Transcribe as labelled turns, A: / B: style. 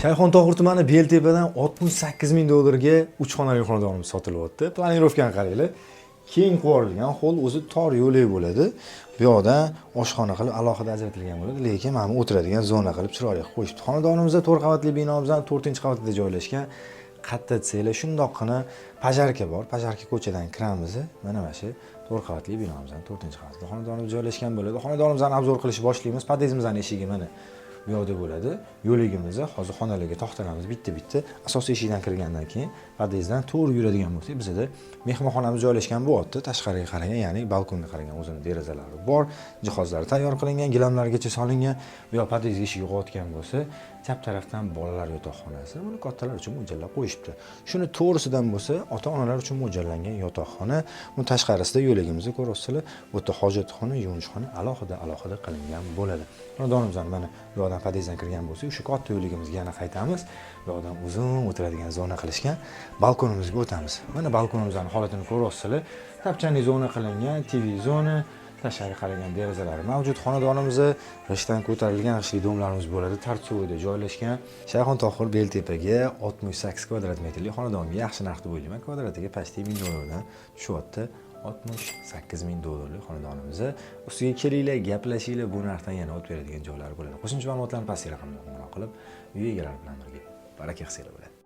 A: Shayxon Tohir tumani Beltepadan 68 ming dollarga 3 xonali xonadonimiz sotilyapti. Planirovkani qaranglar. Keng qo'rilgan, xo'l o'zi tor yo'lak bo'ladi. Bu yoqdan oshxona qilib alohida ajratilgan bo'ladi, lekin mana o'tiradigan zona qilib chiroyli qo'yishibdi. Xonadonimizda 4 qavatli binomizdan 4-qavatida joylashgan. Qatta desanglar shundoqqina pajarka bor. Pajarka ko'chadan kiramiz. Mana shu 4 qavatli binomizdan 4-qavatida xonadonimiz joylashgan bo'ladi. Xonadonimizni obzor qilishni boshlaymiz. Podezimizning eshigi mana bu yoqda bo'ladi. Yo'ligimizni hozir xonalarga to'xtalamiz bitta-bitta. Asosiy eshikdan kirgandan keyin podezdan to'g'ri yuradigan bo'lsak, bizda mehmonxonamiz joylashgan bo'lyapti. Tashqariga qaragan, ya'ni balkonga qaragan o'zini derazalari bor. Jihozlari tayyor qilingan, gilamlargacha solingan. Bu yoq podez eshigi yopilgan bo'lsa, chap tarafdan bolalar yotoqxonasi, buni kattalar uchun mo'ljallab qo'yishibdi. Shuni to'g'risidan bo'lsa, ota-onalar uchun mo'ljallangan yotoqxona. Uni tashqarisida yo'ligimizni ko'rasizlar. Bu yerda hojatxona, yuvishxona alohida qilingan bo'ladi. Xonadonimizdan mana bu yoqdan podezdan kirgan bo'lsak, o'sha katta yo'ligimizga yana qaytamiz. Bu yoqdan uzun o'tiradigan zona qilishgan. Balkonimizga o'tamiz. Mana balkonimizning holatini ko'rasizlar. Tapchali zona qilingan, TV zona, tashqariga qaragan derazalari mavjud. Xonadonimizda g'ishtdan ko'tarilgan g'ishtli domlarimiz bo'ladi. Tartibida joylashgan. Shayxon Tohir Beltepaga 68 kvadrat metrli xonadonga yaxshi narxda o'ylayman. Kvadratiga pastda 1000 dollardan tushyapti. 68 ming dollarlik xonadonimizni ustiga kelinglar, gaplashinglar, bu narxdan yana o'tib beradigan joylari bo'ladi. Qo'shimcha ma'lumotlarni pastki raqamga qo'ng'iroq qilib, uy egalari bilan birga baraka qilsanglar bo'ladi.